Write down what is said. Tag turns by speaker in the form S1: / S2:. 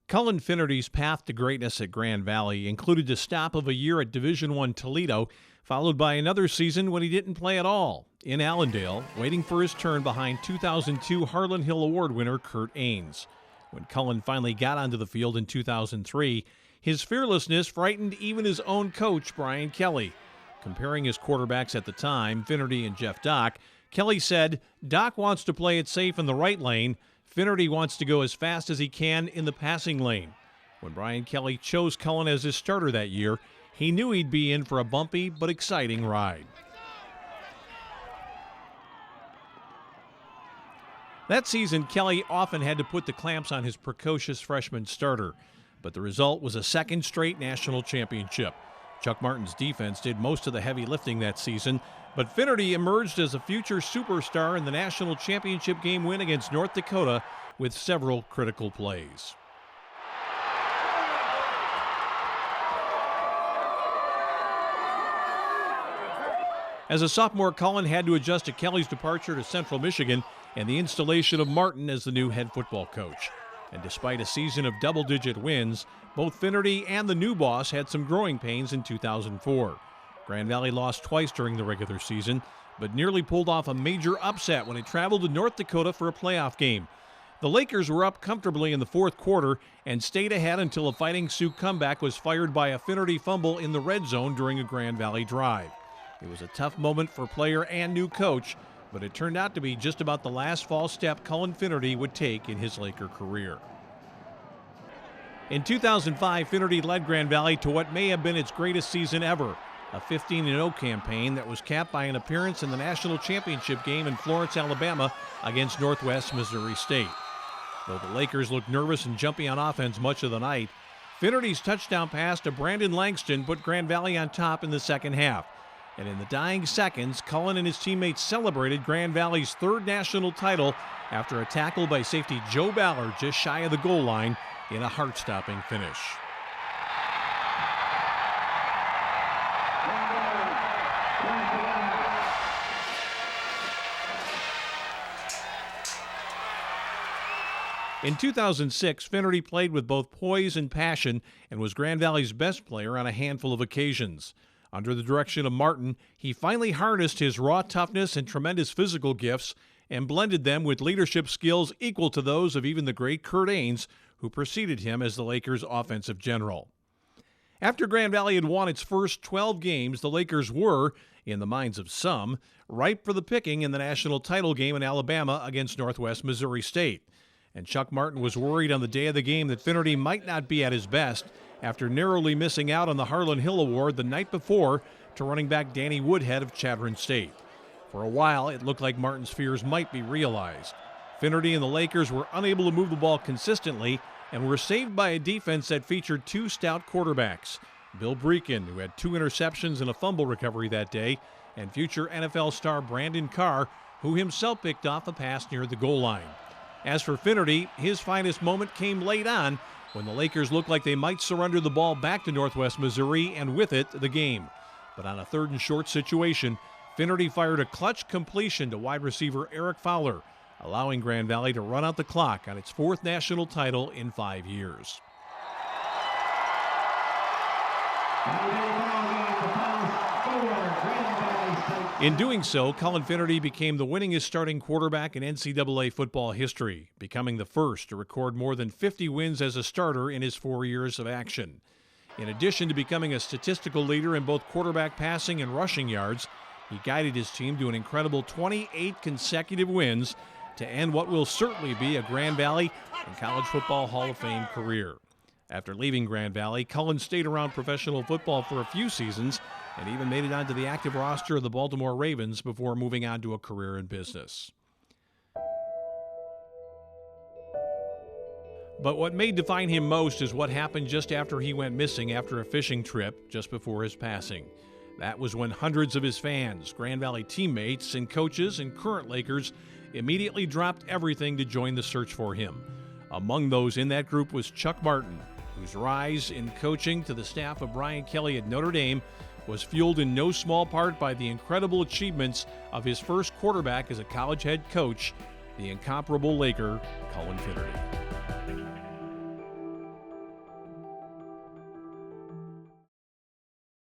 S1: Cullen Finnerty's path to greatness at Grand Valley included a stop of a year at Division I Toledo, followed by another season when he didn't play at all in Allendale, waiting for his turn behind 2002 Harlan Hill Award winner Kurt Ains. When Cullen finally got onto the field in 2003, his fearlessness frightened even his own coach, Brian Kelly. Comparing his quarterbacks at the time, Finnerty and Jeff Dock, Kelly said, "Dock wants to play it safe in the right lane. Finnerty wants to go as fast as he can in the passing lane." When Brian Kelly chose Cullen as his starter that year, he knew he'd be in for a bumpy but exciting ride. That season, Kelly often had to put the clamps on his precocious freshman starter, but the result was a second straight national championship. Chuck Martin's defense did most of the heavy lifting that season, but Finnerty emerged as a future superstar in the national championship game win against North Dakota with several critical plays. As a sophomore, Cullen had to adjust to Kelly's departure to Central Michigan and the installation of Martin as the new head football coach. And despite a season of double-digit wins, both Finnerty and the new boss had some growing pains in 2004. Grand Valley lost twice during the regular season, but nearly pulled off a major upset when it traveled to North Dakota for a playoff game. The Lakers were up comfortably in the fourth quarter and stayed ahead until a Fighting Sioux comeback was fired by a Finnerty fumble in the red zone during a Grand Valley drive. It was a tough moment for player and new coach, but it turned out to be just about the last false step Cullen Finnerty would take in his Laker career. In 2005, Finnerty led Grand Valley to what may have been its greatest season ever, a 15-0 campaign that was capped by an appearance in the national championship game in Florence, Alabama against Northwest Missouri State. Though the Lakers looked nervous and jumpy on offense much of the night, Finnerty's touchdown pass to Brandon Langston put Grand Valley on top in the second half. And in the dying seconds, Cullen and his teammates celebrated Grand Valley's third national title after a tackle by safety Joe Ballard just shy of the goal line in a heart-stopping finish. In 2006, Finnerty played with both poise and passion and was Grand Valley's best player on a handful of occasions. Under the direction of Martin, he finally harnessed his raw toughness and tremendous physical gifts and blended them with leadership skills equal to those of even the great Kurt Ains, who preceded him as the Lakers' offensive general. After Grand Valley had won its first 12 games, the Lakers were, in the minds of some, ripe for the picking in the national title game in Alabama against Northwest Missouri State. And Chuck Martin was worried on the day of the game that Finnerty might not be at his best after narrowly missing out on the Harlan Hill Award the night before to running back Danny Woodhead of Chadron State. For a while, it looked like Martin's fears might be realized. Finnerty and the Lakers were unable to move the ball consistently and were saved by a defense that featured two stout quarterbacks, Bill Breakin, who had 2 interceptions and a fumble recovery that day, and future NFL star Brandon Carr, who himself picked off a pass near the goal line. As for Finnerty, his finest moment came late on when the Lakers looked like they might surrender the ball back to Northwest Missouri and with it, the game. But on a 3rd and short situation, Finnerty fired a clutch completion to wide receiver Eric Fowler, allowing Grand Valley to run out the clock on its 4th national title in 5 years. In doing so, Cullen Finnerty became the winningest starting quarterback in NCAA football history, becoming the first to record more than 50 wins as a starter in his 4 years of action. In addition to becoming a statistical leader in both quarterback passing and rushing yards, he guided his team to an incredible 28 consecutive wins to end what will certainly be a Grand Valley and College Football Hall of Fame career. After leaving Grand Valley, Cullen stayed around professional football for a few seasons and even made it onto the active roster of the Baltimore Ravens before moving on to a career in business. But what may define him most is what happened just after he went missing after a fishing trip just before his passing. That was when hundreds of his fans, Grand Valley teammates, and coaches and current Lakers immediately dropped everything to join the search for him. Among those in that group was Chuck Martin, whose rise in coaching to the staff of Brian Kelly at Notre Dame was fueled in no small part by the incredible achievements of his first quarterback as a college head coach, the incomparable Laker, Cullen Finnerty.